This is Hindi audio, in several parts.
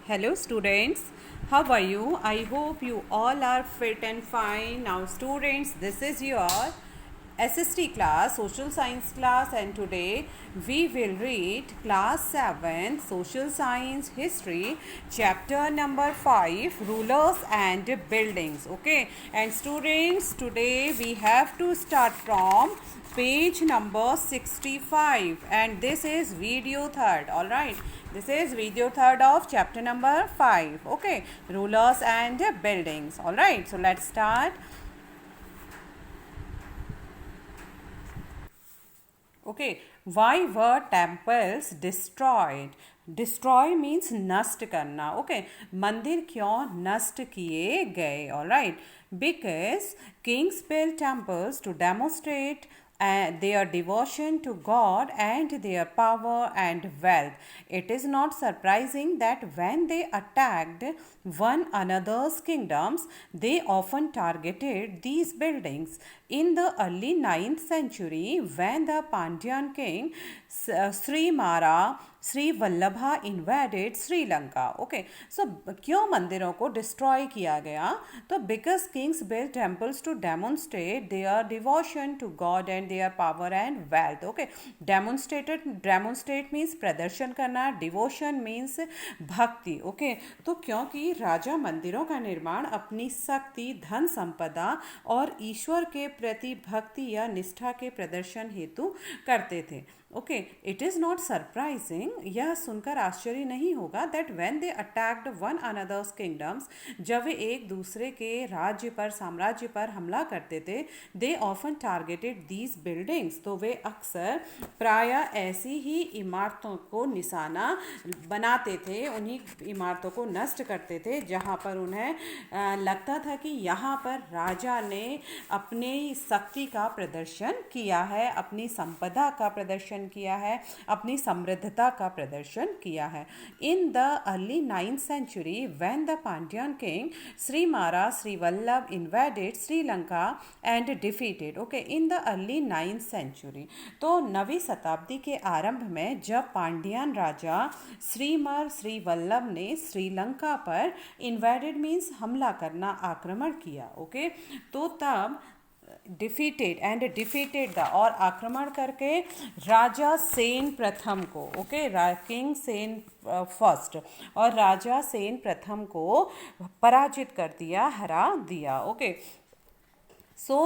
Hello students, how are you? I hope you all are fit and fine. Now students, this is your SST class, social science class, and today we will read class 7 social science history chapter number 5 rulers and buildings. Okay, and students, today we have to start from page number 65 and this is video third. All right, this is video third of chapter number 5. Okay, rulers and buildings. All right, so let's start. Okay, why were temples destroyed? Destroy means नष्ट करना. Okay, मंदिर क्यों नष्ट किए गए? All right, because kings built temples to demonstrate their devotion to God and their power and wealth. It is not surprising that when they attacked one another's kingdoms, they often targeted these buildings. In the early 9th century, when the Pandyan king Sri Vallabha invaded Sri Lanka. Okay, so क्यों मंदिरों को डिस्ट्रॉय किया गया? तो because kings built temples to demonstrate their devotion to God and their power and wealth. Okay, demonstrate means प्रदर्शन करना, devotion means भक्ति. Okay, तो क्योंकि राजा मंदिरों का निर्माण अपनी शक्ति, धन संपदा और ईश्वर के प्रति भक्ति या निष्ठा के प्रदर्शन हेतु करते थे. Okay, it is not surprising, यह सुनकर आश्चर्य नहीं होगा that when they attacked one another's kingdoms, जब वे एक दूसरे के राज्य पर, साम्राज्य पर हमला करते थे, they often targeted these buildings, तो वे अक्सर प्रायः ऐसी ही इमारतों को निशाना बनाते थे, उन्हीं इमारतों को नष्ट करते थे जहाँ पर उन्हें लगता था कि यहाँ पर राजा ने अपनी शक्ति का प्रदर्शन किया है, अपनी संपदा का प्रदर्शन किया है, अपनी समृद्धता का प्रदर्शन किया है. In the early 9th century when the Pandyan king Sri Vallabh invaded Sri Lanka and defeated. Okay, in the early 9th century, तो नवीं शताब्दी के आरंभ में जब पांड्यान राजा श्री वल्लभ ने श्रीलंका पर इन्वेडेड मीन्स हमला करना, आक्रमण किया. ओके, तो तब डिफीटेड द और आक्रमण करके राजा सेन प्रथम को, ओके, किंग सेन फर्स्ट, और राजा सेन प्रथम को पराजित कर दिया, हरा दिया. Okay, so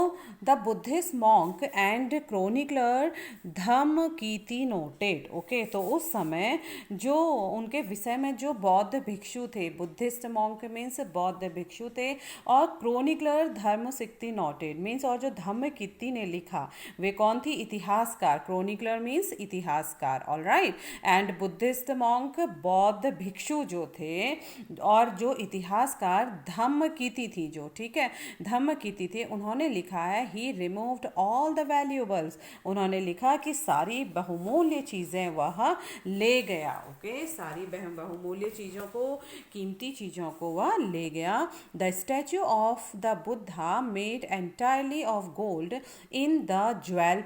the Buddhist monk and chronicler Dhammakirti noted. Okay, तो उस समय जो उनके विषय में जो बौद्ध भिक्षु थे, बुद्धिस्ट मॉन्क मीन्स बौद्ध भिक्षु थे, और क्रोनिकलर धर्मकीर्ति नोटेड मीन्स, और जो धम्मकीर्ति ने लिखा वे कौन थी? इतिहासकार. क्रोनिकलर मीन्स इतिहासकार. All right, and Buddhist monk बौद्ध भिक्षु जो थे, और जो इतिहासकार धम्मकीर्ति थी जो, ठीक है, धम्मकीर्ति थे, उन्होंने लिखा है ही रिमूव्ड ऑल द वैल्यूएबल्स. उन्होंने लिखा कि सारी बहुमूल्य चीज़ें वह ले गया. ओके, सारी बहुमूल्य चीज़ों को, कीमती चीज़ों को वह ले गया. The statue of the Buddha made entirely of gold in the jewel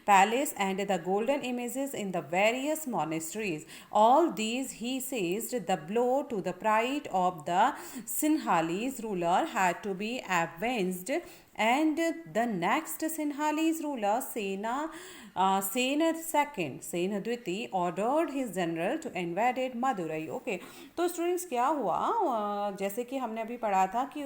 palace and the golden images in the various monasteries. All these he seized. The blow to the pride of the Sinhalese ruler had to be avenged, and the next Sinhalese ruler Sena द्वितीय ordered his general to invade Madurai. Okay, तो स्टूडेंट्स क्या हुआ, जैसे कि हमने अभी पढ़ा था कि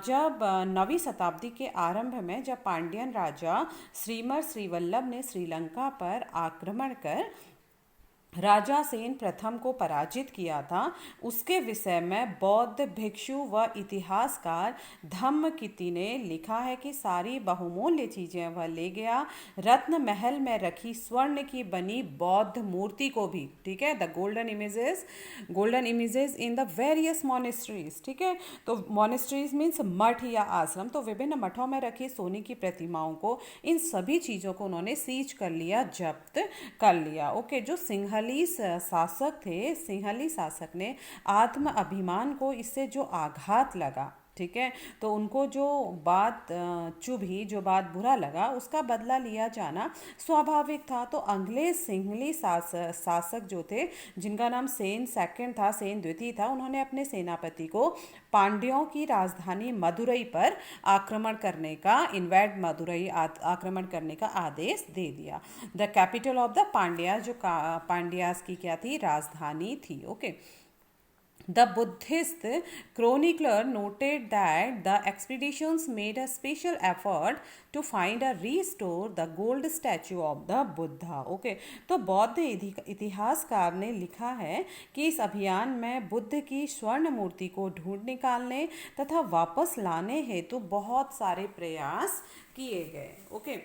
जब नवीं शताब्दी के आरंभ में जब पांड्यन राजा श्री वल्लभ ने श्रीलंका पर आक्रमण कर राजा सेन प्रथम को पराजित किया था, उसके विषय में बौद्ध भिक्षु व इतिहासकार धम्मकीर्ति ने लिखा है कि सारी बहुमूल्य चीज़ें वह ले गया, रत्न महल में रखी स्वर्ण की बनी बौद्ध मूर्ति को भी, ठीक है, the golden images in the various monasteries. ठीक है, तो मोनेस्ट्रीज मीन्स मठ या आश्रम, तो विभिन्न मठों में रखी सोने की प्रतिमाओं को, इन सभी चीज़ों को उन्होंने सीज कर लिया, जब्त कर लिया. ओके, जो सिंहली शासक थे, सिंहली शासक ने आत्म अभिमान को इससे जो आघात लगा, ठीक है। तो उनको जो बात चुभी, जो बात बुरा लगा, उसका बदला लिया जाना स्वाभाविक था। तो अगले सिंहली शासक जो थे, जिनका नाम सेन सेकंड था, सेन द्वितीय था, उन्होंने अपने सेनापति को पांड्यों की राजधानी मदुरई पर आक्रमण करने का, इन्वेड मदुरई आक्रमण करने का आदेश दे दिया। The capital of the Pandya, जो पांड्यास की क्या थी, राजधानी थी। Okay. The Buddhist chronicler noted that the expeditions made a special effort to find and restore the gold statue of the Buddha. Okay, तो बौद्ध इतिहासकार ने लिखा है कि इस अभियान में बुद्ध की स्वर्ण मूर्ति को ढूंढ निकालने तथा वापस लाने हेतु बहुत सारे प्रयास किए गए। Okay.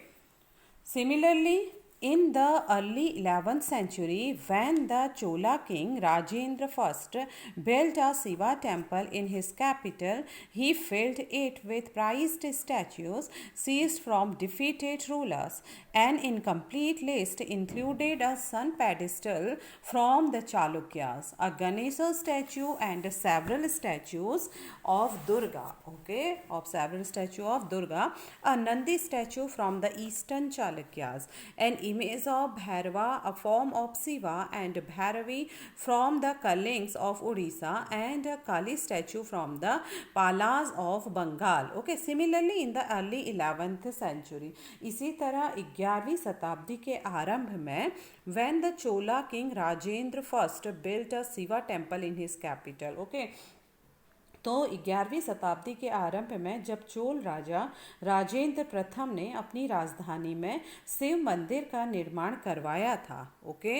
Similarly, in the early 11th century, when the Chola king Rajendra I built a Shiva temple in his capital, he filled it with prized statues seized from defeated rulers. An incomplete list included a sun pedestal from the Chalukyas, a Ganesha statue, and several statues of Durga. Okay, of several statues of Durga, a Nandi statue from the eastern Chalukyas, an image of Bhairava, a form of Shiva, and Bhairavi from the Kalings of Odisha, and a Kali statue from the Palas of Bengal. Okay, similarly in the early 11th century, इसी तरह 11वीं शताब्दी के आरंभ में when the Chola king Rajendra I built a Shiva temple in his capital. Okay, तो 11वीं शताब्दी के आरंभ में जब चोल राजा राजेंद्र प्रथम ने अपनी राजधानी में शिव मंदिर का निर्माण करवाया था। Okay,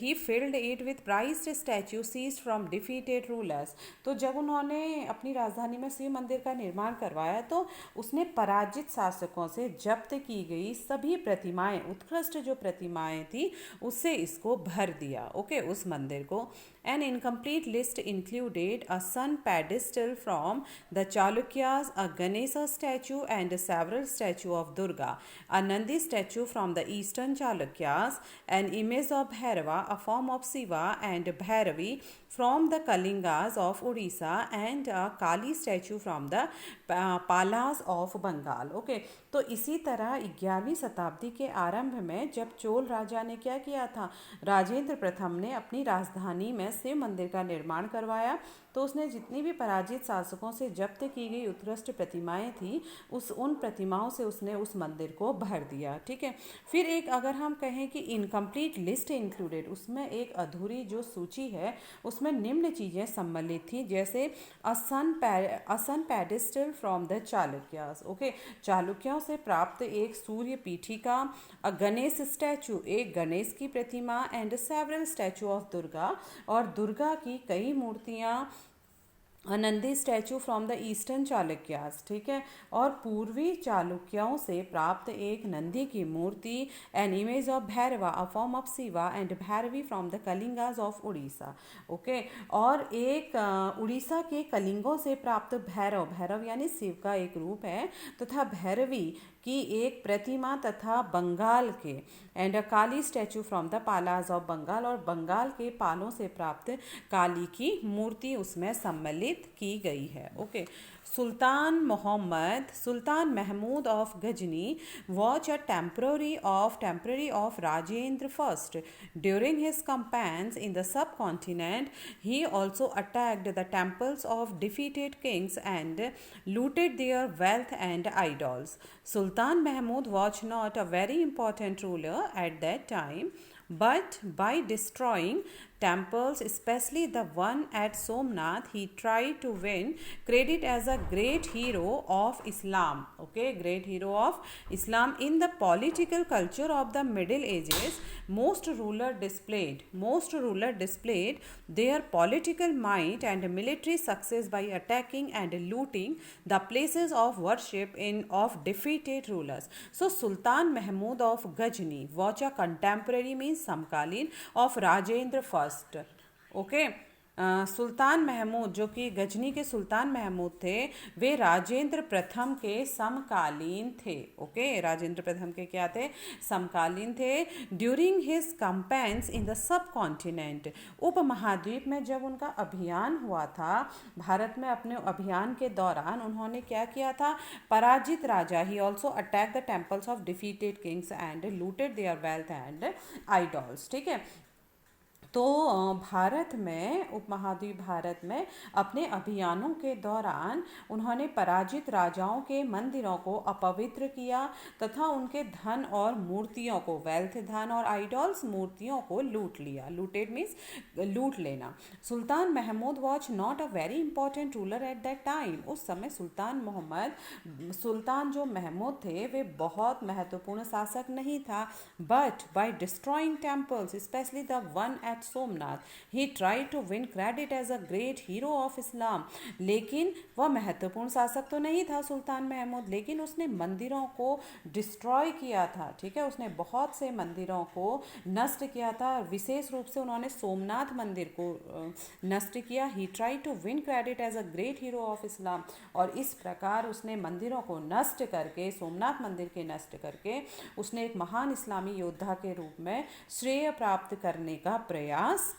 he filled it with prized statue seized from defeated rulers. तो जब उन्होंने अपनी राजधानी में शिव मंदिर का निर्माण करवाया तो उसने पराजित शासकों से जब्त की गई सभी प्रतिमाएं, उत्कृष्ट जो प्रतिमाएं थी, उससे इसको भर दिया। ओके, उस मंदिर को। An incomplete list included a sun pedestal from the Chalukyas, a Ganesha statue, and several statues of Durga, a Nandi statue from the eastern Chalukyas, an image of Bhairava, a form of Shiva, and Bhairavi from the Kalingas of Odisha, and a Kali statue from the Palas of Bengal. Okay, तो इसी तरह 11वीं शताब्दी के आरंभ में जब चोल राजा ने क्या किया था, राजेंद्र प्रथम ने अपनी राजधानी में शिव मंदिर का निर्माण करवाया, तो उसने जितनी भी पराजित शासकों से जब्त की गई उत्कृष्ट प्रतिमाएं थी, उन प्रतिमाओं से उसने उस मंदिर को भर दिया। ठीक है। फिर एक अगर हम कहें कि इनकम्प्लीट लिस्ट इंक्लूडेड, उसमें एक अधूरी जो सूची है उसमें निम्न चीज़ें सम्मिलित थी, जैसे असन pedestal from the Chalukyas. Okay, चालुक्यों से प्राप्त एक सूर्य पीठिका, अ गणेश स्टैचू, एक गणेश की प्रतिमा, and several statue of Durga, और दुर्गा की कई मूर्तियाँ, Nandi statue from the eastern Chalukyas. ठीक है। और पूर्वी चालुक्यों से प्राप्त एक नंदी की मूर्ति, an image of Bhairava, a form of Shiva, and Bhairavi from the Kalingas of Orissa. Okay, और एक उड़ीसा के कलिंगों से प्राप्त भैरव, भैरव यानी शिव का एक रूप है, तथा भैरवी की एक प्रतिमा, तथा बंगाल के and a Kali statue from the palace of Bengal, और बंगाल के पालों से प्राप्त काली की मूर्ति उसमें सम्मिलित की गई है। Okay, Sultan Mahmud of Ghazni was a temporary of Rajendra I. During his campaigns in the subcontinent, he also attacked the temples of defeated kings and looted their wealth and idols. Sultan Mahmud was not a very important ruler at that time, but by destroying temples, especially the one at Somnath, he tried to win credit as a great hero of Islam. Okay, great hero of Islam. In the political culture of the Middle Ages, most rulers displayed their political might and military success by attacking and looting the places of worship of defeated rulers. So Sultan Mahmud of Ghazni was a contemporary, means Samkalin, of Rajendra I. Okay, सुल्तान महमूद, जो कि गजनी के सुल्तान महमूद थे, वे राजेंद्र प्रथम के समकालीन थे। ओके, राजेंद्र प्रथम के क्या थे? समकालीन थे। During his campaigns in the sub continent, उपमहाद्वीप में जब उनका अभियान हुआ था, भारत में अपने अभियान के दौरान उन्होंने क्या किया था? पराजित राजा, he also attack the temples of defeated kings and looted their wealth and idols. ठीक है, तो भारत में, उपमहाद्वीप भारत में अपने अभियानों के दौरान उन्होंने पराजित राजाओं के मंदिरों को अपवित्र किया तथा उनके धन और मूर्तियों को, वेल्थ धन और आइडॉल्स मूर्तियों को लूट लिया। लूटेड मीन्स लूट लेना। Sultan Mahmud was not a very important ruler at that time. उस समय सुल्तान जो महमूद थे वे बहुत महत्वपूर्ण शासक नहीं था। But by destroying temples, specially the one at Somnath, he try to win credit as a great hero of Islam. लेकिन वह महत्वपूर्ण शासक तो नहीं था सुल्तान महमूद, लेकिन उसने मंदिरों को डिस्ट्रॉय किया था। ठीक है, उसने बहुत से मंदिरों को नष्ट किया था। विशेष रूप से उन्होंने सोमनाथ मंदिर को नष्ट किया। He try to win credit as a great hero of Islam, और इस प्रकार उसने मंदिरों को नष्ट करके, सोमनाथ मंदिर के नष्ट करके, उसने एक महान इस्लामी योद्धा के रूप में श्रेय प्राप्त करने का प्रयास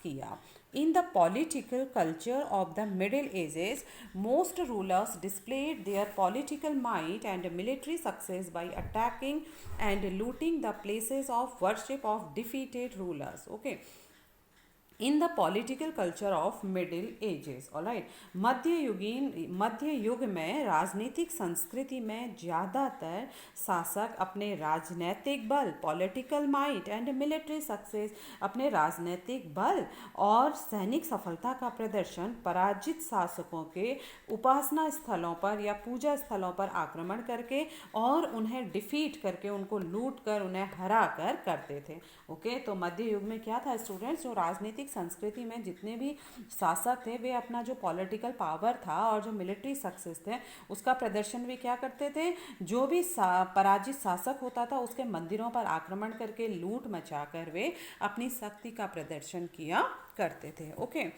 किया। In the political culture of the Middle Ages, most rulers displayed their political might and military success by attacking and looting the places of worship of defeated rulers. Okay. In the political culture of middle ages, alright, मध्य युग में राजनीतिक संस्कृति में ज़्यादातर शासक अपने राजनैतिक बल, political might and military success, अपने राजनैतिक बल और सैनिक सफलता का प्रदर्शन पराजित शासकों के उपासना स्थलों पर या पूजा स्थलों पर आक्रमण करके और उन्हें डिफीट करके, उनको लूट कर, उन्हें हरा कर करते थे। ओके, तो मध्य युग में क्या था स्टूडेंट्स? जो राजनीतिक संस्कृति में जितने भी शासक थे वे अपना जो पॉलिटिकल पावर था और जो मिलिट्री सक्सेस थे उसका प्रदर्शन भी क्या करते थे? जो भी पराजित शासक होता था उसके मंदिरों पर आक्रमण करके, लूट मचाकर वे अपनी शक्ति का प्रदर्शन किया करते थे। Okay,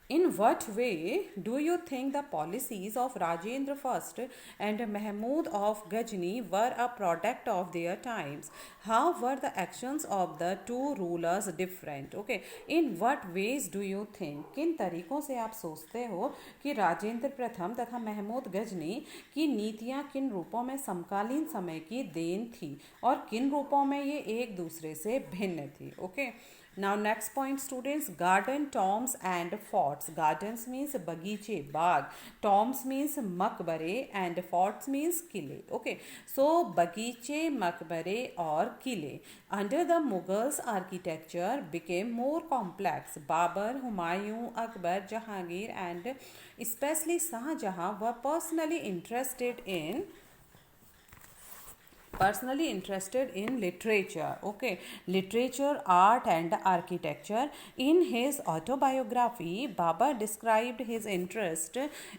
In what way do you think the policies of Rajendra I and Mahmud of Ghazni were a product of their times? How were the actions of the two rulers different? Okay, in what ways do you think? किन तरीकों से आप सोचते हो कि राजेंद्र प्रथम तथा महमूद गजनी की नीतियाँ किन रूपों में समकालीन समय की देन थी और किन रूपों में ये एक दूसरे से भिन्न थी? Okay. Now next point students, garden, tombs and forts. Gardens means bagiche, bagh. Tombs means मकबरे and forts means किले. Okay, so bagiche, मकबरे और किले under the Mughals architecture became more complex. Babur, Humayun, Akbar, Jahangir and especially Shahjahan were personally interested in literature. Okay, literature, art and architecture. In his autobiography, Babur described his interest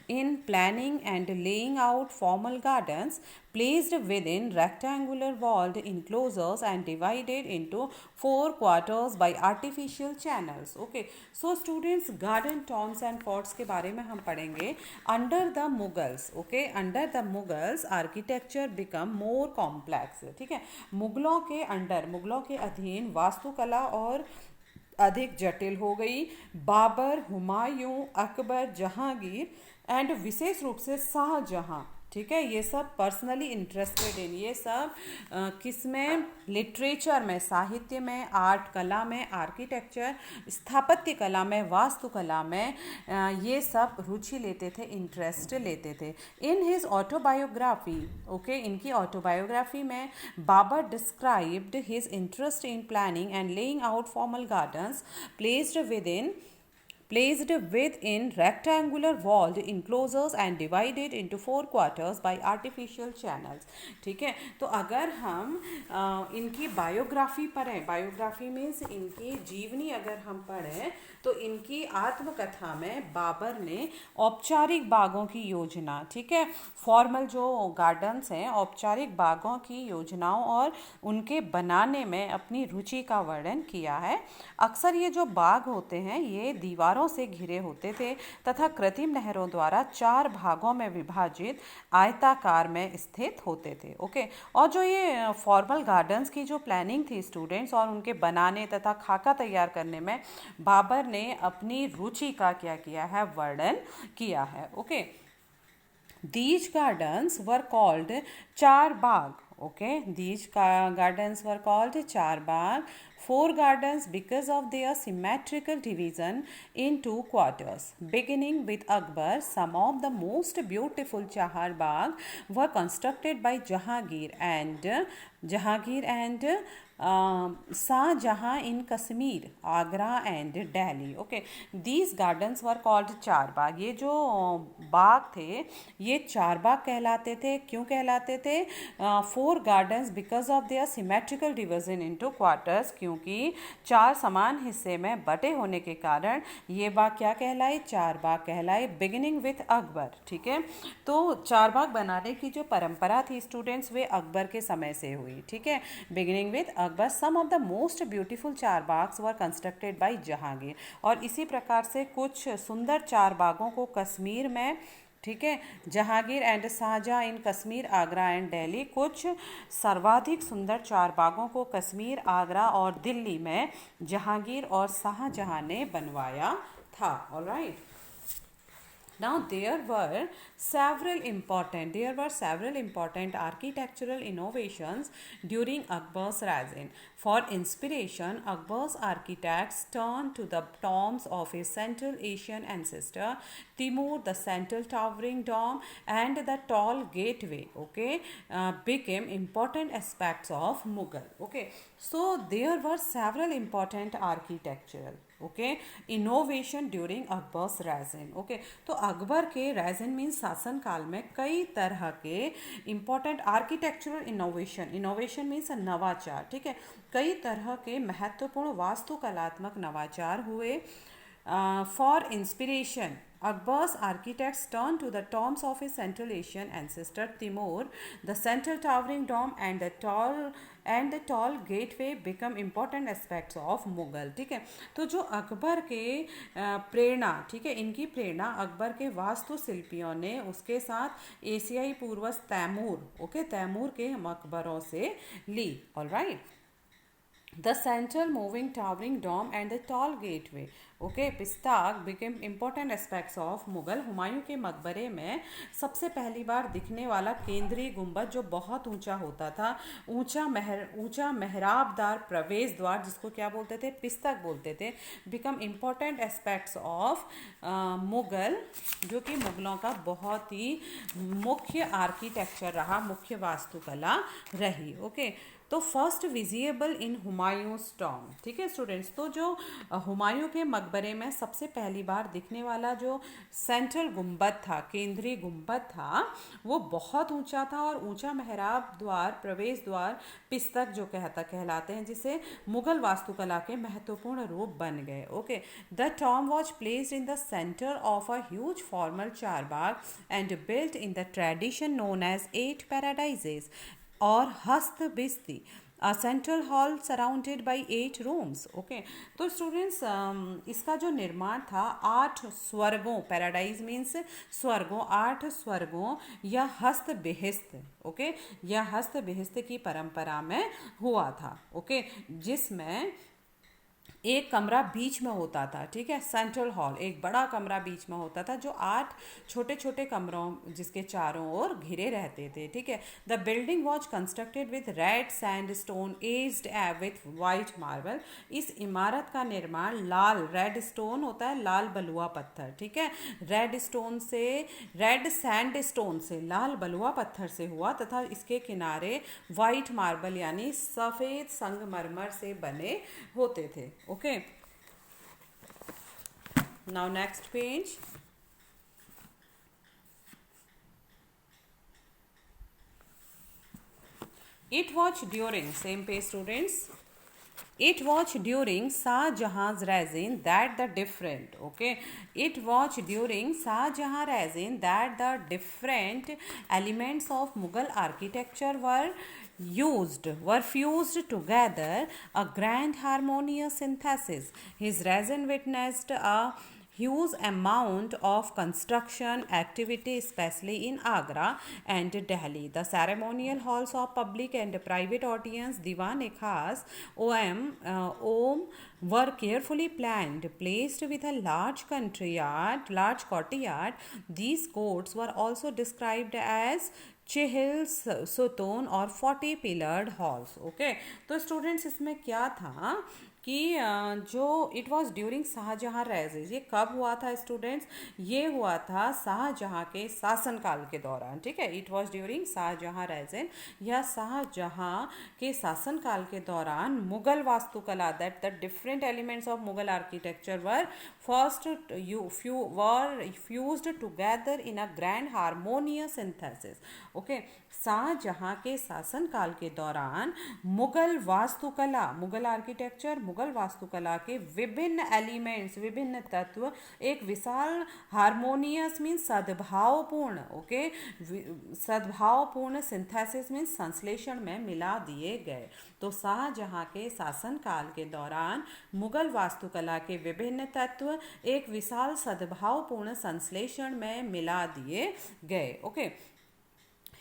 in planning and laying out formal gardens placed within rectangular walled enclosures and divided into 4 quarters by artificial channels. Okay, so students, garden, tombs and forts के बारे में हम पढ़ेंगे under the Mughals. Okay, under the Mughals architecture become more complex. ठीक है, मुगलों के अंडर, मुगलों के अधीन वास्तुकला और अधिक जटिल हो गई। बाबर, हुमायूं, अकबर, जहांगीर एंड विशेष रूप से शाहजहां, ठीक है, ये सब पर्सनली इंटरेस्टेड इन, ये सब किस में? लिटरेचर में, साहित्य में, आर्ट कला में, आर्किटेक्चर, स्थापत्य कला में, वास्तुकला में, ये सब रुचि लेते थे, इंटरेस्ट लेते थे। इन हिज ऑटोबायोग्राफी, ओके, इनकी ऑटोबायोग्राफी में Babur described his interest in planning and laying out formal gardens placed within placed within rectangular walled enclosures and divided into 4 quarters by artificial channels. ठीक है, तो अगर हम इनकी बायोग्राफी पढ़ें, बायोग्राफी मीन्स इनकी जीवनी अगर हम पढ़ें, तो इनकी आत्मकथा में बाबर ने औपचारिक बागों की योजना, ठीक है, फॉर्मल जो गार्डन्स हैं, औपचारिक बागों की योजनाओं और उनके बनाने में अपनी रुचि का वर्णन किया है। अक्सर ये जो बाग होते हैं ये दीवारों से घिरे होते थे तथा कृत्रिम नहरों द्वारा 4 भागों में विभाजित आयताकार में स्थित होते थे। ओके, और जो ये फॉर्मल गार्डन्स की जो प्लानिंग थी स्टूडेंट्स, और उनके बनाने तथा खाका तैयार करने में बाबर ने अपनी रुचि का क्या किया है, वर्णन किया है। Okay, these gardens were called चार बाग. Okay, these gardens were called चार बाग. 4 gardens because of their symmetrical division in 2 quarters. Beginning with Akbar, some of the most beautiful Chahar Bagh were constructed by Jahangir and Shahjahan in Kashmir, Agra and Delhi. Okay, these gardens were called चार बाग. ये जो बाग थे ये चार बाग कहलाते थे. क्यों कहलाते थे? 4 gardens because of their symmetrical division into quarters, क्योंकि 4 समान हिस्से में बटे होने के कारण ये बाग क्या कहलाए? चार बाग कहलाए. Beginning with Akbar. ठीक है, तो चार बाग बनाने की जो परंपरा थी स्टूडेंट्स वे अकबर के समय से हुई. ठीक है, beginning with Akbar. Some of the most beautiful चार बाग्स वर कंस्ट्रक्टेड बाय जहांगीर. और इसी प्रकार से कुछ सुंदर चार बागों को कश्मीर में, ठीक है, Jahangir and Shah Jahan in Kashmir, Agra and Delhi. कुछ सर्वाधिक सुंदर चार बागों को कश्मीर, आगरा और दिल्ली में जहांगीर और शाहजहां ने बनवाया था. Alright, now there were several important architectural innovations during Akbar's reign. For inspiration, Akbar's architects turned to the tombs of his Central Asian ancestor Timur. The central towering dome and the tall gateway, okay, became important aspects of Mughal. Okay, so there were several important architectural, okay, innovation during Akbar's Ryzen. Okay, तो अकबर के राइजन मीन्स शासन काल में कई तरह के इम्पोर्टेंट आर्किटेक्चरल इनोवेशन मीन्स नवाचार. ठीक है, कई तरह के महत्वपूर्ण वास्तुकलात्मक नवाचार हुए. For inspiration, Akbar's architects turned to the tombs of his Central Asian ancestor Timur. The central towering dome and the tall gateway become important aspects of Mughal. ठीक है, तो जो अकबर के प्रेरणा, ठीक है, इनकी प्रेरणा अकबर के वास्तुशिल्पियों ने उसके साथ एशियाई पूर्वज तैमूर, ओके, तैमूर के मकबरों से ली. Alright, the central moving towering dome and the tall gateway, okay, पिस्ताक became important aspects of Mughal. Humayun के मकबरे में सबसे पहली बार दिखने वाला केंद्रीय गुंबद जो बहुत ऊंचा होता था, ऊंचा मेहराबदार प्रवेश द्वार जिसको क्या बोलते थे? पिस्तक बोलते थे. become important aspects of Mughal, जो कि मुग़लों का बहुत ही मुख्य आर्किटेक्चर रहा, मुख्य वास्तुकला रही. ओके, तो फर्स्ट विजिएबल इन हुमायूंस टॉम. ठीक है स्टूडेंट्स, तो जो हुमायूं के मकबरे में सबसे पहली बार दिखने वाला जो सेंट्रल गुंबद था, केंद्रीय गुंबद था, वो बहुत ऊंचा था और ऊंचा मेहराब द्वार, प्रवेश द्वार, पिस्तक जो कहलाते हैं, जिसे मुगल वास्तुकला के महत्वपूर्ण रूप बन गए. Okay, the tomb was placed in the centre of a huge formal charbagh and built in the tradition known as 8 paradises और हस्त बिस्ती, a central hall surrounded by 8 rooms. Okay, तो स्टूडेंट्स इसका जो निर्माण था 8 स्वर्गों, पैराडाइज मीन्स स्वर्गों, 8 स्वर्गों या हस्त बेहिस्त, ओके, या हस्त बेहिस्त की परंपरा में हुआ था. ओके, जिसमें एक कमरा बीच में होता था. ठीक है, सेंट्रल हॉल, एक बड़ा कमरा बीच में होता था जो 8 छोटे छोटे कमरों जिसके चारों ओर घिरे रहते थे. ठीक है, the building was constructed with red sand stone aged with white marble. इस इमारत का निर्माण लाल, रेड स्टोन होता है, लाल बलुआ पत्थर, ठीक है, रेड सैंड स्टोन से, लाल बलुआ पत्थर से हुआ तथा इसके किनारे वाइट मार्बल यानी सफ़ेद संगमरमर से बने होते थे. Okay, Now next page. It was during, same page students. It was during Shah Jahan's reign that the different, okay, it was during Shah Jahan's reign that the different elements of Mughal architecture were fused together, a grand harmonious synthesis. His reign witnessed a huge amount of construction activity, especially in Agra and Delhi. The ceremonial halls of public and private audience, Diwan-e-Khas, Om, were carefully planned, placed with a large courtyard. These courts were also described as चेहल सोतोन और 40 पिलर्ड हॉल्स. ओके, तो स्टूडेंट्स इसमें क्या था कि जो it was during Shah Jahan reigns, ये कब हुआ था स्टूडेंट्स? ये हुआ था शाहजहां के शासनकाल के दौरान. ठीक है, it was during Shah Jahan reigns या शाहजहां के शासनकाल के दौरान मुगल वास्तुकला, that the different elements of Mughal architecture were first fused together in a grand harmonious synthesis. Okay, Shah Jahan के शासनकाल के दौरान मुगल वास्तुकला, मुगल आर्किटेक्चर, मुगल वास्तुकला के विभिन्न एलिमेंट्स, विभिन्न तत्व एक विशाल हार्मोनियस मीन्स सद्भावपूर्ण, ओके, सद्भावपूर्ण सिंथेसिस मीन्स संश्लेषण में मिला दिए गए. तो शाहजहां के शासनकाल के दौरान मुगल वास्तुकला के विभिन्न तत्व एक विशाल सद्भावपूर्ण संश्लेषण में मिला दिए गए. Okay,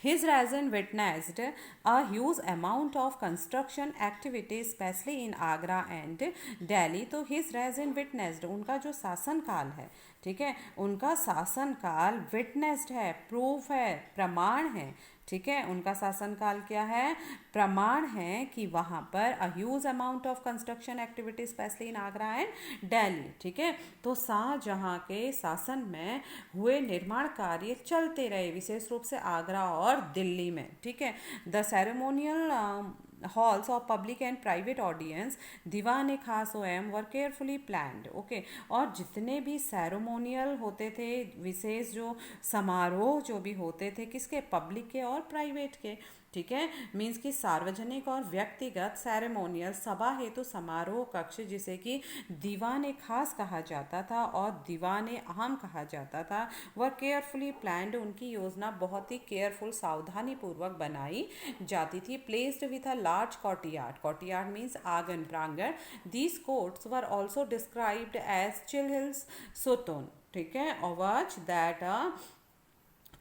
His reign witnessed a huge amount of construction activity, especially in Agra and Delhi. तो his reign witnessed, उनका जो शासनकाल है, ठीक है, उनका शासनकाल witnessed है, प्रूफ है, प्रमाण है. ठीक है, उनका शासनकाल क्या है? प्रमाण है कि वहाँ पर a huge amount of construction activity specially in Agra and Delhi. ठीक है, तो शाहजहां के शासन में हुए निर्माण कार्य चलते रहे, विशेष रूप से आगरा और दिल्ली में. ठीक है, the ceremonial halls of public and private audience, दीवान खास ओएम वर केयरफुली प्लान्ड. ओके, और जितने भी सेरेमोनियल होते थे, विशेष जो समारोह जो भी होते थे, किसके? पब्लिक के और प्राइवेट के. ठीक है, मीन्स कि सार्वजनिक और व्यक्तिगत सेरेमोनियल सभा हेतु समारोह कक्ष, जिसे कि दीवान खास कहा जाता था और दीवान आम कहा जाता था, वह केयरफुली प्लान्ड, उनकी योजना बहुत ही केयरफुल, सावधानी पूर्वक बनाई जाती थी. Placed with a large courtyard. Courtyard means आंगन, प्रांगण. These courts were also described as chihils soton. ठीक है, और that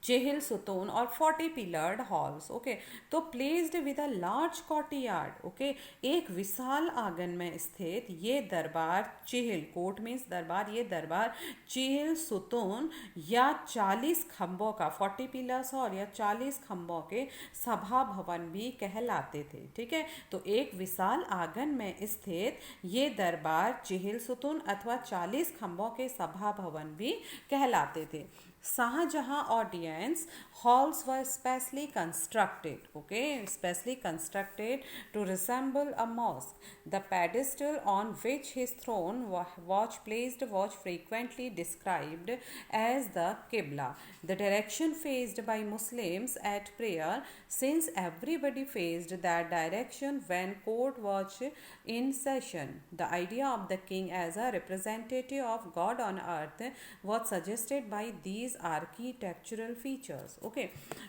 चेहल सुतून और 40 पिलर्ड हॉल्स. ओके, तो placed with a large courtyard. Okay, एक विशाल आंगन में स्थित ये दरबार, चेहल कोर्ट मीन्स दरबार, ये दरबार चेहल सुतून या 40 खंभों का, 40 पिलर्स और या 40 खंभों के सभा भवन भी कहलाते थे. ठीक है, तो एक विशाल आंगन में स्थित ये दरबार चेहल सुतून अथवा 40 खंभों के सभा भवन भी कहलाते थे. Shahjahan audience halls were specially constructed, okay, specially constructed to resemble a mosque. The pedestal on which his throne was placed was frequently described as the Qibla, the direction faced by Muslims at prayer, since everybody faced that direction when court was in session. The idea of the king as a representative of God on earth was suggested by these architectural features. Okay,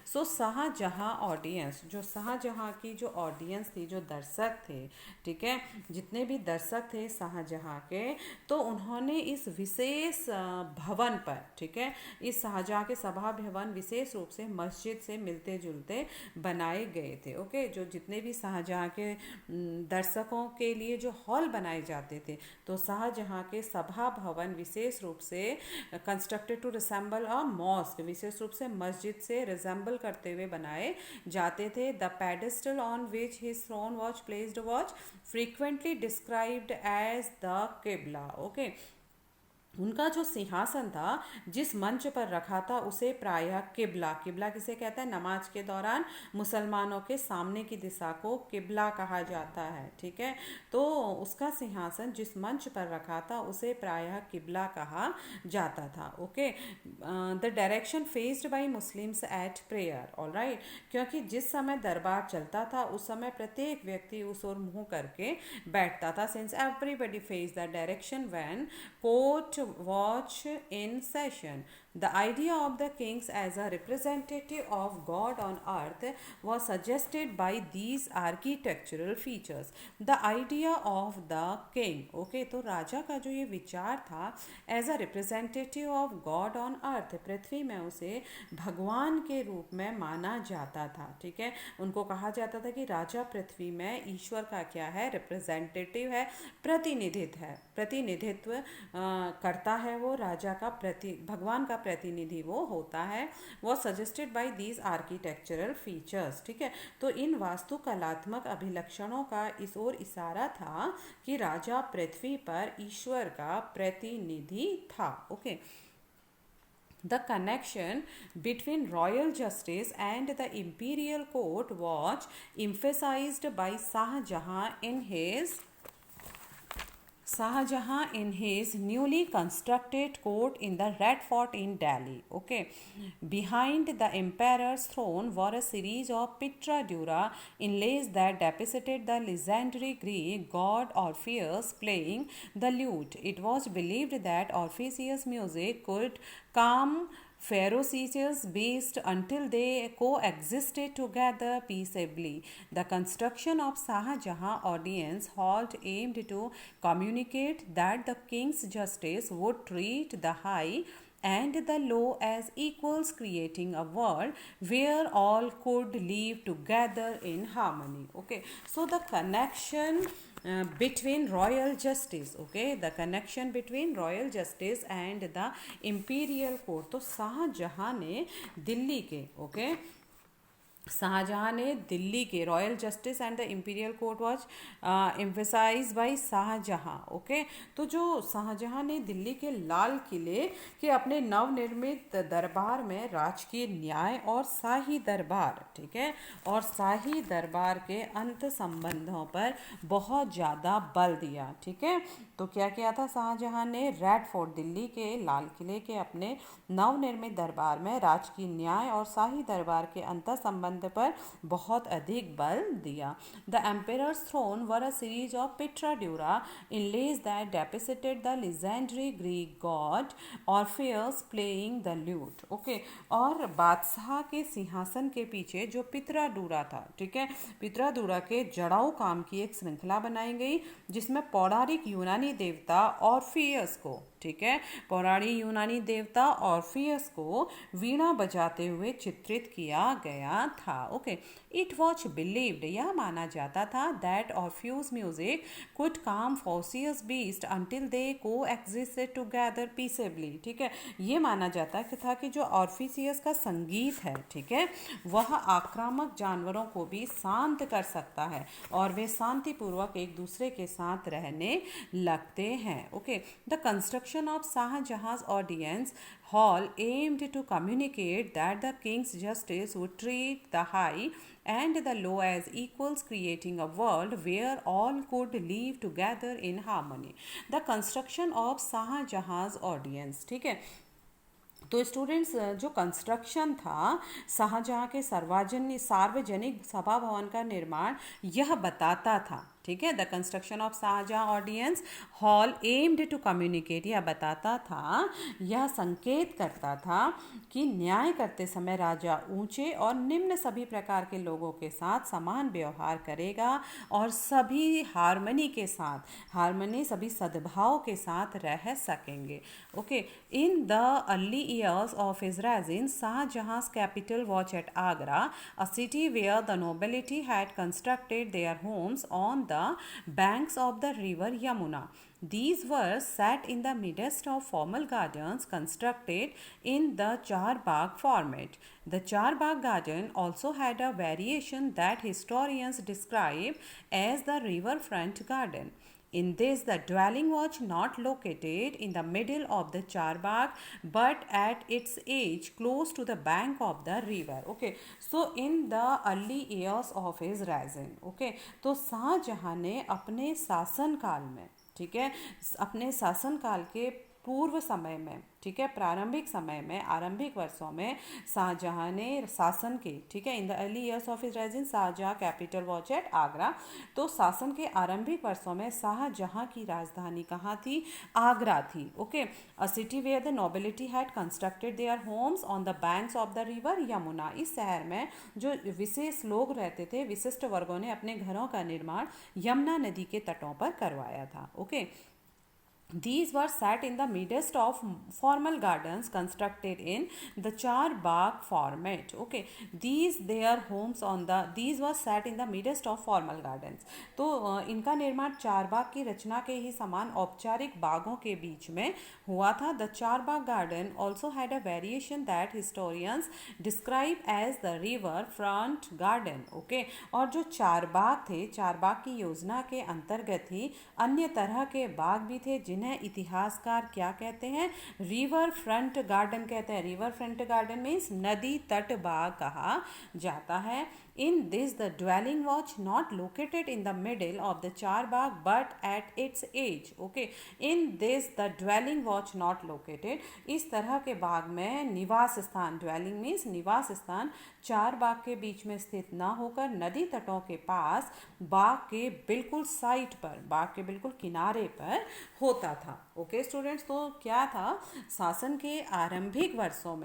so Shah Jahan audience, जो शाहजहां की जो ऑडियंस थी, जो दर्शक थे, ठीक है, जितने भी दर्शक थे शाहजहां के, तो उन्होंने इस विशेष भवन पर, ठीक है, इस शाहजहां के सभा भवन विशेष रूप से मस्जिद से मिलते जुलते बनाए गए थे. ओके, जो जितने भी शाहजहां के दर्शकों के लिए जो हॉल बनाए जाते थे, तो शाहजहां के सभा भवन विशेष रूप से constructed to resemble a mosque, विशेष रूप से मस्जिद से रिजेंबल करते हुए बनाए जाते थे. The pedestal on which his throne was placed was frequently described as the qibla. Okay, उनका जो सिंहासन था जिस मंच पर रखा था उसे प्रायः किबला, किबला किसे कहते हैं, नमाज के दौरान मुसलमानों के सामने की दिशा को किबला कहा जाता है, ठीक है। तो उसका सिंहासन जिस मंच पर रखा था उसे प्रायः किबला कहा जाता था, okay. The direction faced by Muslims at prayer, all right, क्योंकि जिस समय दरबार चलता था उस समय प्रत्येक व्यक्ति उस ओर मुंह करके बैठता था, since everybody face the direction when court watch in session. The idea of the kings as a representative of God on earth was suggested by these architectural features. The idea of the king, okay, तो राजा का जो ये विचार था as a representative of God on earth, पृथ्वी में उसे भगवान के रूप में माना जाता था, ठीक है। उनको कहा जाता था कि राजा पृथ्वी में ईश्वर का क्या है, रिप्रेजेंटेटिव है, प्रतिनिधित्व करता है, वो राजा का भगवान का प्रतिनिधि वो होता है। वो suggested by these architectural features, ठीक है। तो इन वास्तुकलात्मक अभिलक्षणों का इस ओर इशारा था कि राजा पृथ्वी पर ईश्वर का प्रतिनिधि था, okay. The connection between royal justice and the imperial court was emphasized by Shahjahan in his newly constructed court in the Red Fort in Delhi. Okay, behind the emperor's throne were a series of pictura dura inlays that depicted the legendary Greek god Orpheus playing the lute. It was believed that Orpheus' music could calm ferocious beasts until they coexisted together peaceably. The construction of Shah Jahan Audience Hall aimed to communicate that the king's justice would treat the high and the low as equals, creating a world where all could live together in harmony. Okay, so the connection between royal justice, okay, the connection between royal justice and the imperial court. तो शाहजहां ने दिल्ली के, okay, शाहजहां ने दिल्ली के royal justice and the imperial court was emphasise by Shah Jahan, okay. तो जो शाहजहां ने दिल्ली के लाल किले के अपने नवनिर्मित दरबार में राजकीय न्याय और शाही दरबार, ठीक है, और शाही दरबार के अंत संबंधों पर बहुत ज़्यादा बल दिया, ठीक है। तो क्या किया था शाहजहां ने, रेड फोर्ट दिल्ली के लाल किले के अपने नवनिर्मित दरबार में राजकीय न्याय और शाही दरबार के अंतर संबंध पर बहुत अधिक बल दिया। The emperor's throne were a series of pietra dura inlays that depicted the legendary Greek god Orpheus playing the lute, okay. और बादशाह के सिंहासन के पीछे जो पित्रा था, ठीक है, पित्रा के जड़ाऊ काम की एक श्रृंखला बनाई गई जिसमें पौराणिक यूनानी देवता ऑर्फियस को, ठीक है, पौराणिक यूनानी देवता ऑर्फियस को वीणा बजाते हुए चित्रित किया गया था, ओके। इट वॉज बिलीव्ड, यह माना जाता था, दैट ऑर्फ्यूज म्यूजिक कुड काम फॉसियस बीस्ट अंटिल दे को एग्जिस्टेड टुगेदर पीसेबली, ठीक है। ये माना जाता था कि जो ऑर्फिसियस का संगीत है, ठीक है, वह आक्रामक जानवरों को भी शांत कर सकता है और वे शांतिपूर्वक एक दूसरे के साथ रहने लगते हैं, okay. The construction of Shahjahan's audience hall aimed to communicate that the king's justice would treat the high and the low as equals, creating a world where all could live together in harmony. The construction of शाहजहां's audience, ठीक है। तो स्टूडेंट्स, जो कंस्ट्रक्शन था शाहजहां के सार्वजनिक सभा भवन का निर्माण यह बताता था, ठीक है। The construction of Shah Jahan audience hall aimed to communicate, यह बताता था, यह संकेत करता था कि न्याय करते समय राजा ऊंचे और निम्न सभी प्रकार के लोगों के साथ समान व्यवहार करेगा और सभी सभी सद्भाव के साथ रह सकेंगे, okay. In the early years of his reign, Shahjahan's capital was at Agra, a city where the nobility had constructed their homes on the banks of the river Yamuna. These were set in the midst of formal gardens constructed in the Charbagh format. The Charbagh garden also had a variation that historians describe as the riverfront garden. In this, the dwelling was not located in the middle of the Charbagh, but at its edge, close to the bank of the river. Okay, so in the early years of his reign, okay, तो शाहजहां ने अपने शासन काल में, ठीक है, अपने शासन काल के पूर्व समय में, ठीक है, प्रारंभिक समय में, आरंभिक वर्षों में शाहजहां ने शासन के, ठीक है, in the early years of his reign Shah Jahan capital was at Agra. तो शासन के आरंभिक वर्षों में शाहजहां की राजधानी कहाँ थी? आगरा थी। Okay, a city where the nobility had constructed their homes on the banks of the river Yamuna. इस शहर में जो विशेष लोग रहते थे, विशिष्ट वर्गों ने अपने घरों का निर्माण यमुना नदी के तटों पर करवाया था। Okay, these were set in the midst of formal gardens constructed in the Charbagh format. Okay, these were set in the midst of formal gardens. तो इनका निर्माण चारबाग की रचना के ही समान औपचारिक बागों के बीच में हुआ था. The Charbagh garden also had a variation that historians describe as the river front garden. Okay, और जो चारबाग थे, चारबाग की योजना के अंतर्गत ही अन्य तरह के बाग भी थे जिन्हें इतिहासकार क्या कहते हैं? रिवर फ्रंट गार्डन कहते हैं. रिवर फ्रंट गार्डन मीन्स नदी तट बाग कहा जाता है. In this, the dwelling was not located in the middle of the Charbagh but at its edge. Okay, in this, the dwelling was not located. इस तरह के बाग में निवास स्थान, dwelling means निवास स्थान, चार बाग के बीच में स्थित ना होकर नदी तटों के पास बाग के बिल्कुल साइड पर, बाग के बिल्कुल किनारे पर होता था. ओके स्टूडेंट्स, तो क्या था? शासन के आरंभिक वर्षों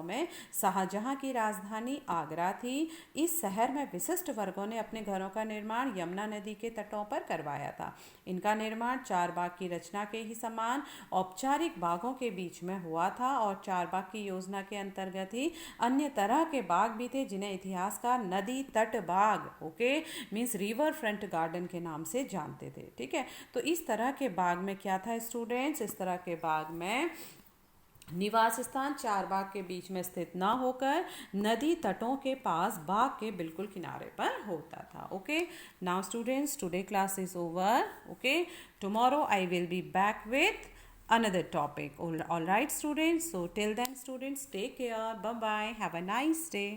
में शाहजहां की राजधानी आगरा थी. इस शहर में विशिष्ट वर्गों ने अपने घरों का निर्माण यमुना नदी के तटों पर करवाया था. इनका निर्माण चार बाग की रचना के ही समान औपचारिक बागों के बीच में हुआ था और चार बाग की योजना के अंतर्गत ही अन्य तरह के बाग भी थे जिन्हें इतिहासकार नदी तट बाग, okay, means river front garden के नाम से जानते थे. ठीक है, तो इस तरह के बाग में क्या था स्टूडेंट्स? इस तरह के बाग में निवास स्थान चार बाग के बीच में स्थित ना होकर नदी तटों के पास बाग के बिल्कुल किनारे पर होता था. Okay, now students, today class is over. Okay, tomorrow I will be back with another topic. All right students, so till then students, take care, bye bye, have a nice day.